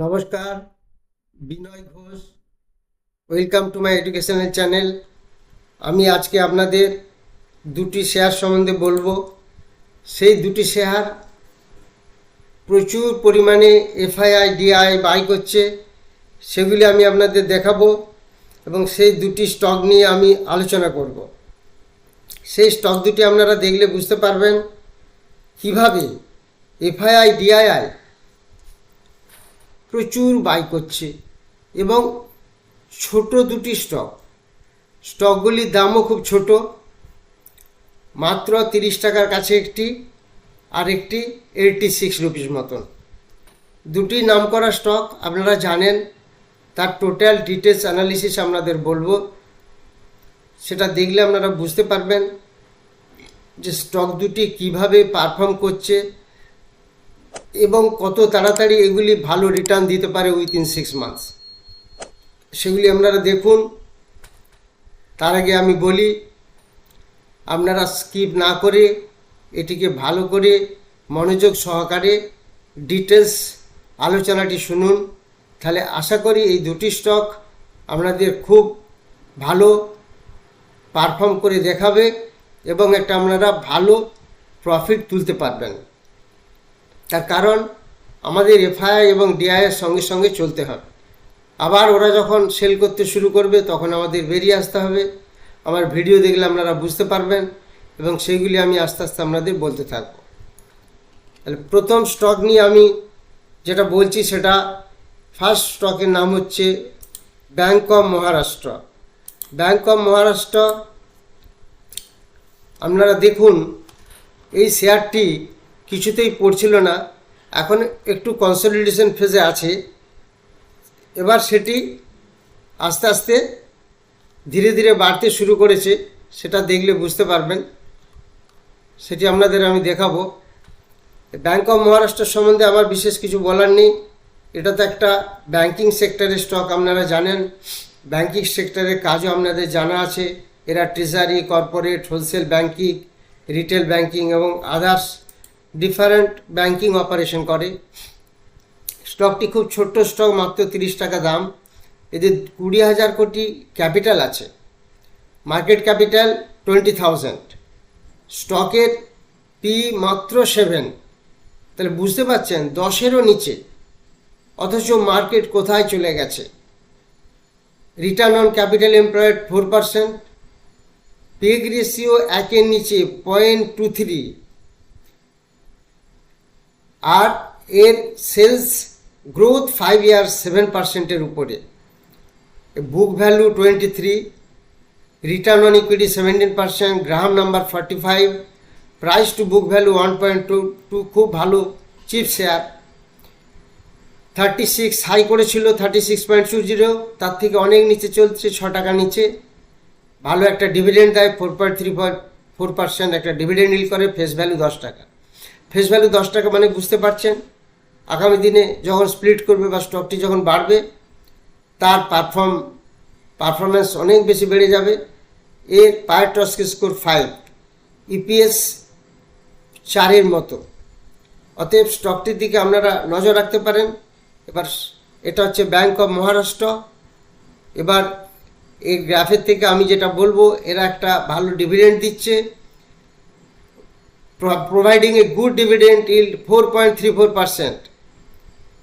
নমস্কার, Binoy Ghosh. Welcome to my educational channel. আমি আজকে আপনাদের দুটি শেয়ার সম্বন্ধে বলবো। সেই দুটি শেয়ার প্রচুর পরিমাণে এফআইআই ডিআই বাই করছে, সেগুলি আমি আপনাদের দেখাবো এবং সেই দুটি স্টক নিয়ে আমি আলোচনা করব। সেই স্টক দুটি আপনারা দেখলে বুঝতে পারবেন কিভাবে এফআইআই ডিআই প্রচুর বাই করছে এবং ছোট দুটি স্টকগুলির দামও খুব ছোট, মাত্র 30 টাকার কাছে একটি, আর একটি 86 রুপিস মতন। দুটি নামকরা স্টক আপনারা জানেন, তার টোটাল ডিটেলস অ্যানালিসিস আপনাদের বলবো। সেটা দেখলে আপনারা বুঝতে পারবেন যে স্টক দুটি কিভাবে পারফর্ম করছে এবং কত তাড়াতাড়ি এগুলি ভালো রিটার্ন দিতে পারে উইথিন 6 মান্থস। সেগুলি আপনারা দেখুন। তার আগে আমি বলি, আপনারা স্কিপ না করে এটিকে ভালো করে মনোযোগ সহকারে ডিটেলস আলোচনাটি শুনুন। তাহলে আশা করি এই দুটি স্টক আপনাদের খুব ভালো পারফর্ম করে দেখাবে এবং একটা আপনারা ভালো প্রফিট তুলতে পারবেন। তার কারণ আমাদের এফআইআই এবং ডিআইয়ের সঙ্গে সঙ্গে চলতে হবে। আবার ওরা যখন সেল করতে শুরু করবে তখন আমাদের বেরিয়ে আসতে হবে। আমার ভিডিও দেখলে আপনারা বুঝতে পারবেন এবং সেইগুলি আমি আস্তে আস্তে আপনাদের বলতে থাকব। তাহলে প্রথম স্টক নিয়ে আমি যেটা বলছি, সেটা ফার্স্ট স্টকের নাম হচ্ছে bank of Maharashtra. Bank of Maharashtra আপনারা দেখুন, এই শেয়ারটি কিছুতেই পড়ছিল না, এখন একটু কনসলিডেশন ফেজে আছে। এবার সেটি আস্তে আস্তে ধীরে ধীরে বাড়তে শুরু করেছে, সেটা দেখলে বুঝতে পারবেন। সেটি আপনাদের আমি দেখাবো। ব্যাঙ্ক অফ মহারাষ্ট্র সম্বন্ধে আমার বিশেষ কিছু বলার নেই। এটা তো একটা ব্যাঙ্কিং সেক্টরের স্টক, আপনারা জানেন। ব্যাঙ্কিং সেক্টরের কাজও আপনাদের জানা আছে। এরা treasury, corporate, wholesale banking, retail banking এবং আদার্স ডিফারেন্ট ব্যাঙ্কিং অপারেশন করে। স্টকটি খুব ছোট্ট স্টক, মাত্র 30 টাকা দাম। এদের 20,000 কোটি ক্যাপিটাল আছে, মার্কেট ক্যাপিটাল 20,000, স্টকের পি মাত্র 7। তাহলে বুঝতে পারছেন 10-এরও নিচে, অথচ মার্কেট কোথায় চলে গেছে। Return on capital employed 4%, PEG ratio 1-এর নিচে 0.23, আর এর সেলস গ্রোথ 5 ইয়ার্স 7%-এর উপরে। Book value 23, return on equity 17%, গ্রাহক number 45, price to book value 1.22, খুব ভালো চিপ শেয়ার। 36 হাই করেছিল 36.20, তার থেকে অনেক নিচে চলছে, 6 টাকা নিচে। ভালো একটা ডিভিডেন্ড দেয়, 4.34% একটা ডিভিডেন্ড ইল করে। ফেস ভ্যালু 10 টাকা। ফেস ভ্যালু 10 টাকা মানে বুঝতে পারছেন, আগামী দিনে যখন স্প্লিট করবে বা স্টকটি যখন বাড়বে, তার পারফরমেন্স অনেক বেশি বেড়ে যাবে। এর পায়ার টস্ক স্কোর 5, ইপিএস 4-এর মতো। অতএব স্টকটির দিকে আপনারা নজর রাখতে পারেন। এবার এটা হচ্ছে ব্যাঙ্ক অফ মহারাষ্ট্র। এবার এই গ্রাফের থেকে আমি যেটা বলবো, এরা একটা ভালো ডিভিডেন্ড দিচ্ছে, providing a good dividend yield 4.34%,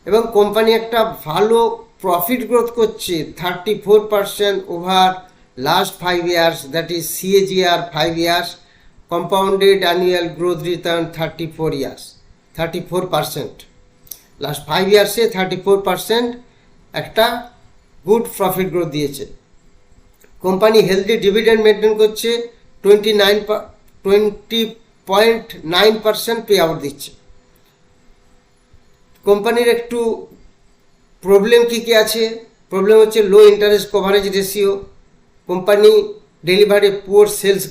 এবং কোম্পানি একটা ভালো প্রফিট গ্রোথ করছে 34% over last 5 years, that is CAGR 5 years, compounded annual growth return 34%। Last 5 ইয়ার্সে 34% একটা গুড প্রফিট গ্রোথ দিয়েছে। কোম্পানি হেলদি ডিভিডেন্ড মেনটেন করছে, 20.9% পে আউট দিচ্ছে। কোম্পানির একটু প্রবলেম কী আছে? প্রবলেম হচ্ছে low interest coverage ratio. Company delivery poor sales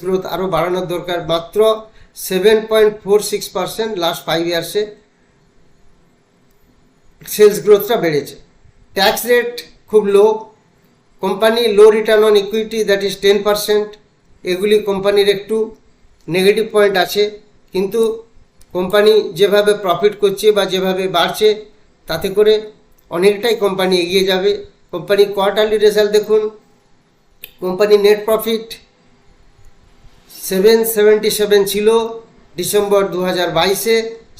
growth আরও বাড়ানোর দরকার। মাত্র 7.46% লাস্ট 5 ইয়ার্সে সেলস গ্রোথটা বেড়েছে। ট্যাক্স রেট খুব low. Company low return on equity, that is 10%। এগুলি কোম্পানির একটু নেগেটিভ পয়েন্ট আছে, কিন্তু কোম্পানি যেভাবে প্রফিট করছে বা যেভাবে বাড়ছে, তাতে করে অনেকটাই কোম্পানি এগিয়ে যাবে। কোম্পানির কোয়ার্টারলি রেজাল্ট দেখুন, কোম্পানির নেট প্রফিট 777 ছিল ডিসেম্বর 2022-এ,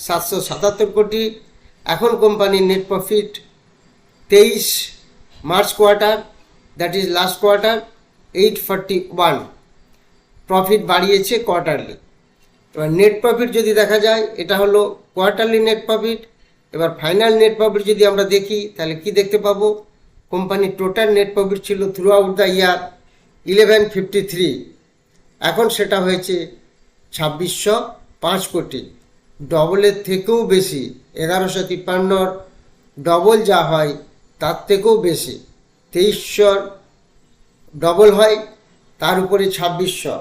777 কোটি। এখন কোম্পানির net profit 23 March quarter, that is last quarter, 841 profit বাড়িয়েছে কোয়ার্টারলি। এবার নেট প্রফিট যদি দেখা যায়, এটা হলো কোয়ার্টারলি নেট প্রফিট। এবার ফাইনাল নেট প্রফিট যদি আমরা দেখি, তাহলে কি দেখতে পাবো, কোম্পানির টোটাল নেট প্রফিট ছিল থ্রু আউট দ্য ইয়ার 1153, এখন সেটা হয়েছে 2605 কোটি, ডবলের থেকেও বেশি। 1153 ডবল যা হয় তার থেকেও বেশি, 2300 ডবল হয়, তার উপরে 2600,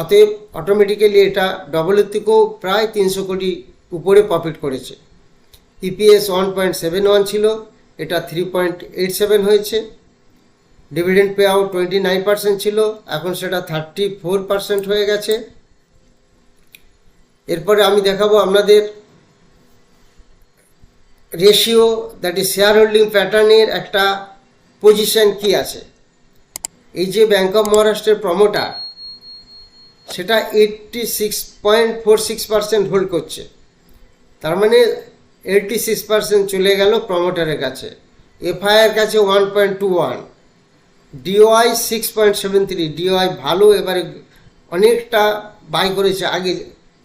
অতএব অটোমেটিক্যালি এটা ডবলের থেকেও প্রায় 300 কোটি উপরে প্রফিট করেছে। ইপিএস 1.71 ছিল, এটা 3.87 হয়েছে। ডিভিডেন্ড পে আউট 29% ছিল, এখন সেটা 34% হয়ে গেছে। এরপরে আমি দেখাবো আপনাদের ratio, that is share holding প্যাটার্নের একটা পজিশন কি আছে। এই যে ব্যাঙ্ক অফ মহারাষ্ট্রের প্রমোটার, সেটা 86.46% হোল্ড করছে, তার মানে 86% চলে গেল প্রমোটারের কাছে। এফআইআর কাছে 1.21, ডিওআই 6.73, ডিওআই ভালো, এবারে অনেকটা বাই করেছে, আগে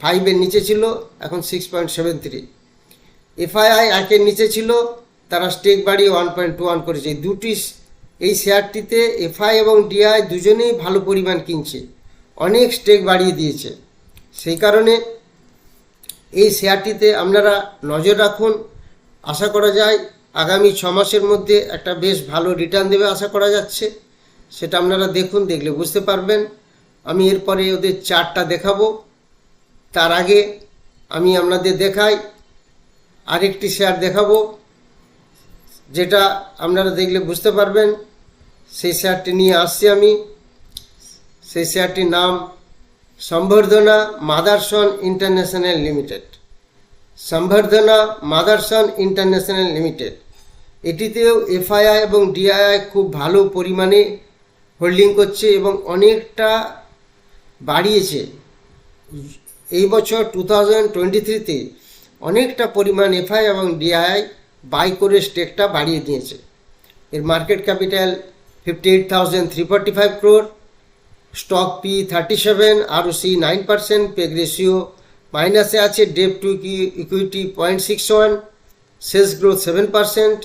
5-এর নিচে ছিল, এখন 6.73। এফআইআই 1-এর নিচে ছিল, তারা স্টেক বাড়িয়ে 1.21 করেছে। এই শেয়ারটিতে এফআই এবং ডিআই দুজনেই ভালো পরিমাণ কিনছে, অনেক স্টেক বাড়িয়ে দিয়েছে। সেই কারণে এই শেয়ারটিতে আপনারা নজর রাখুন। আশা করা যায় আগামী 6 মাসের মধ্যে একটা বেশ ভালো রিটার্ন দেবে আশা করা যাচ্ছে, সেটা আপনারা দেখুন, দেখলে বুঝতে পারবেন। আমি এরপরে ওদের চার্টটা দেখাবো, তার আগে আমি আপনাদের দেখাই আরেকটি শেয়ার দেখাবো, যেটা আপনারা দেখলে বুঝতে পারবেন। সেই শেয়ারটি নিয়ে আসছি আমি। সেই শেয়ারটির নাম সম্বর্ধনা মাদারসন ইন্টারন্যাশনাল লিমিটেড। সম্বর্ধনা মাদারসন ইন্টারন্যাশনাল লিমিটেড, এটিতেও এফআইআই এবং ডিআইআই খুব ভালো পরিমাণে হোল্ডিং করছে এবং অনেকটা বাড়িয়েছে। এই বছর 2023-তে অনেকটা পরিমাণ এফআই এবং ডিআইআই বাই করে স্টেকটা বাড়িয়ে দিয়েছে। এর market capital 58,345 crore, stock P 37, ROC 9%, PEG ratio মাইনাসে আছে, debt to equity 0.61, sales growth 7%,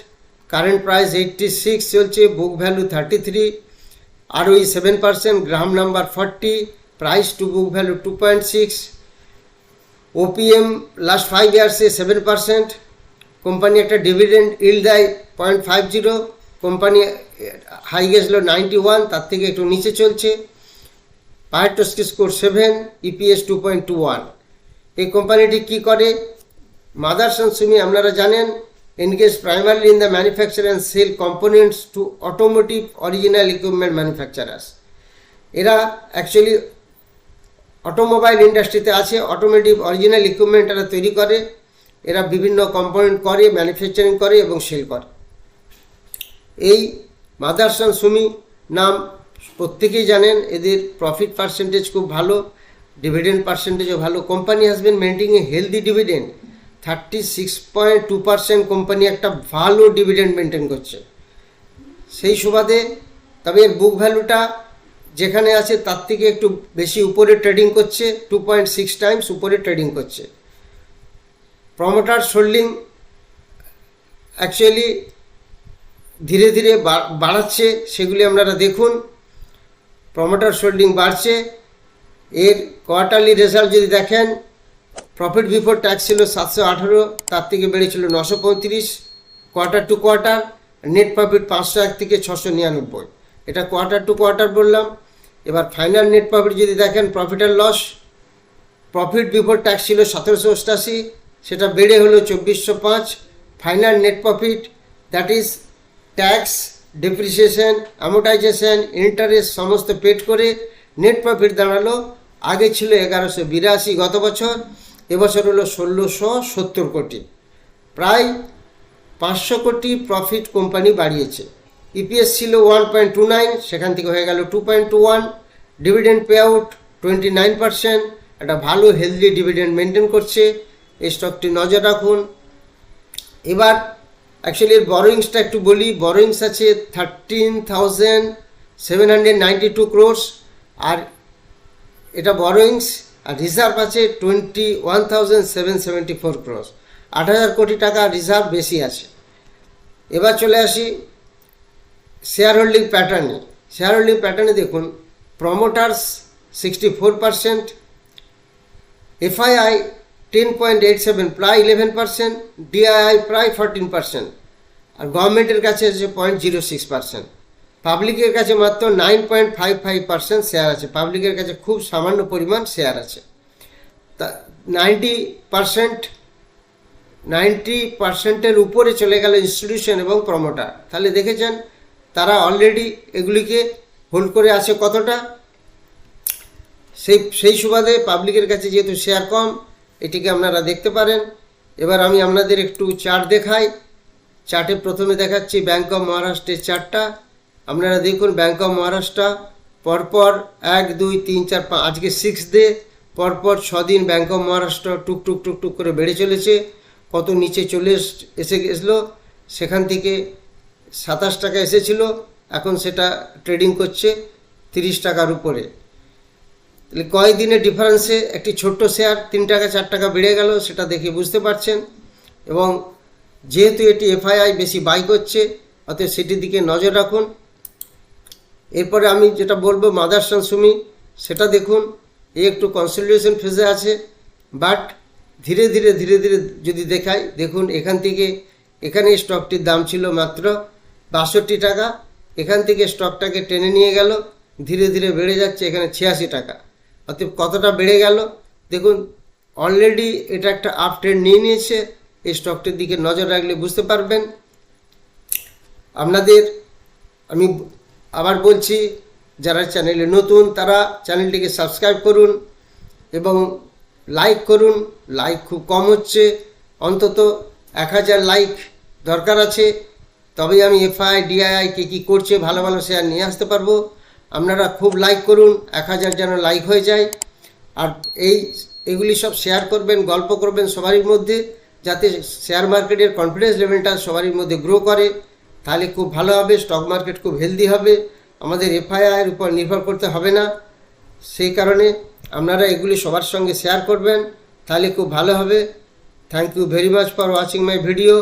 current price 86 চলছে, book value 33, ROE 7%, Graham number 40, price to book value 2.6, OPM last 5 ইয়ার্সে 7%। কোম্পানি একটা ডিভিডেন্ড ইল্ড দেয় 0.50, কোম্পানি হাই গেছিল 91, তার থেকে একটু নিচে চলছে। Piotroski score 7, EPS 2.21। এই কোম্পানিটি কি করে, মাদারসন সুমি আপনারা জানেন, engage primarily in the manufacture and sale components to automotive original equipment manufacturers. এরা অ্যাকচুয়ালি অটোমোবাইল ইন্ডাস্ট্রিতে আছে, অটোমোটিভ অরিজিনাল ইকুইপমেন্ট এরা তৈরি করে, এরা বিভিন্ন কম্পোনেন্ট করে, ম্যানুফ্যাকচারিং করে এবং সেল করে। এই মাদারসন সুমি নাম প্রত্যেকেই জানেন, এদের প্রফিট পার্সেন্টেজ খুব ভালো, ডিভিডেন্ড পার্সেন্টেজও ভালো। Company has been maintaining a healthy dividend 36.2%, company একটা ভালো ডিভিডেন্ড মেনটেন করছে সেই সুবাদে। তবে এর বুক ভ্যালুটা যেখানে আছে তার থেকে একটু বেশি উপরে ট্রেডিং করছে, 2.6 টাইমস উপরে ট্রেডিং করছে। প্রমোটার হোল্ডিং অ্যাকচুয়ালি ধীরে ধীরে বাড়াচ্ছে, সেগুলি আপনারা দেখুন। প্রমোটার হোল্ডিং বাড়ছে। এর কোয়ার্টারলি রেজাল্ট যদি দেখেন, প্রফিট বিফোর ট্যাক্স ছিল 718, তার থেকে বেড়েছিল 935 quarter to quarter. Net profit 501 থেকে 699, এটা কোয়ার্টার টু কোয়ার্টার বললাম। এবার ফাইনাল নেট প্রফিট যদি দেখেন, profit and loss, profit before tax ছিল 1788, সেটা বেড়ে হলো 2405। Final net profit, that is tax, depreciation, amortisation, interest সমস্ত পেড করে নেট প্রফিট দাঁড়ালো, আগে ছিল 1182 গত বছর, এবছর হলো 1670 কোটি, প্রায় 500 কোটি প্রফিট কোম্পানি বাড়িয়েছে। ইপিএস ছিল 1.29, সেখান থেকে হয়ে গেল 2.21। ডিভিডেন্ড পে আউট 29%, একটা ভালো হেলদি ডিভিডেন্ড মেনটেন করছে। এই স্টকটি নজর রাখুন। এবার অ্যাকচুয়ালি এর বরোয়িংসটা একটু বলি। বরোয়িংস আছে 13,792 crores, আর এটা বরোয়িংস। আর রিজার্ভ আছে 21,774 crores, 8,000 কোটি টাকা রিজার্ভ বেশি আছে। এবার চলে আসি শেয়ার হোল্ডিং প্যাটার্নে। শেয়ার হোল্ডিং প্যাটার্নে দেখুন, প্রমোটার্স 64%, এফআইআই 10.87 প্রায় 11%, ডিআইআই প্রায় 14%, আর গভর্নমেন্টের কাছে আছে 0.06%। পাবলিকের কাছে মাত্র 9.55% শেয়ার আছে। পাবলিকের কাছে খুব সামান্য পরিমাণ শেয়ার আছে। তা 90%-এর উপরে চলে গেল ইনস্টিটিউশন এবং প্রমোটার। তাহলে দেখেছেন তারা অলরেডি এগুলিকে হোল্ড করে আছে কতটা। সেই সুবাদে পাবলিকের কাছে যেহেতু শেয়ার কম, এটিকে আপনারা দেখতে পারেন। এবার আমি আপনাদের একটু চার্ট দেখাই। চার্টে প্রথমে দেখাচ্ছি ব্যাঙ্ক অফ মহারাষ্ট্রের চার্টটা। আপনারা দেখুন ব্যাঙ্ক অফ মহারাষ্ট্র পরপর 1, 2, 3, 4, 5, আজকে 6th ডে, পরপর 6 দিন ব্যাঙ্ক অফ মহারাষ্ট্র টুকটুক করে বেড়ে চলেছে। কত নিচে এসলো, সেখান থেকে 27 টাকা এসেছিল, এখন সেটা ট্রেডিং করছে 30 টাকার উপরে। তাহলে কয়েকদিনের ডিফারেন্সে একটি ছোট্ট শেয়ার 3 টাকা 4 টাকা বেড়ে গেল, সেটা দেখে বুঝতে পারছেন। এবং যেহেতু এটি এফআইআই বেশি বাই করছে, অতএব সেটির দিকে নজর রাখুন। এরপরে আমি যেটা বলবো মাদারসন সুমি, সেটা দেখুন একটু কনসলিডেশন ফেজে আছে, বাট ধীরে ধীরে যদি দেখাই, দেখুন এখানে স্টকটির দাম ছিল মাত্র 62 টাকা, এখান থেকে স্টকটাকে টেনে নিয়ে গেল, ধীরে ধীরে বেড়ে যাচ্ছে এখানে 86 টাকা। অতএব কতটা বেড়ে গেল দেখুন, অলরেডি এটা একটা আপ ট্রেন্ড নিয়ে নিয়েছে। এই স্টকটির দিকে নজর রাখলে বুঝতে পারবেন। আপনাদের আমি আবার বলছি, যারা চ্যানেলে নতুন তারা চ্যানেলটিকে সাবস্ক্রাইব করুন এবং লাইক করুন। লাইক খুব কম হচ্ছে, অন্তত 1000 লাইক দরকার আছে, তবেই আমি এফআই ডিআইআই কে কী করছে ভালো ভালো শেয়ার নিয়ে আসতে পারবো। আপনারা খুব লাইক করুন, 1000 যেন লাইক হয়ে যায়। আর এগুলি সব শেয়ার করবেন, গল্প করবেন সবারই মধ্যে, যাতে শেয়ার মার্কেটের কনফিডেন্স লেভেলটা সবারই মধ্যে গ্রো করে। তাহলে খুব ভালো হবে, স্টক মার্কেট খুব হেলদি হবে, আমাদের এফআইআইয়ের উপর নির্ভর করতে হবে না। সেই কারণে আপনারা এগুলি সবার সঙ্গে শেয়ার করবেন, তাহলে খুব ভালো হবে। Thank you very much for watching my video.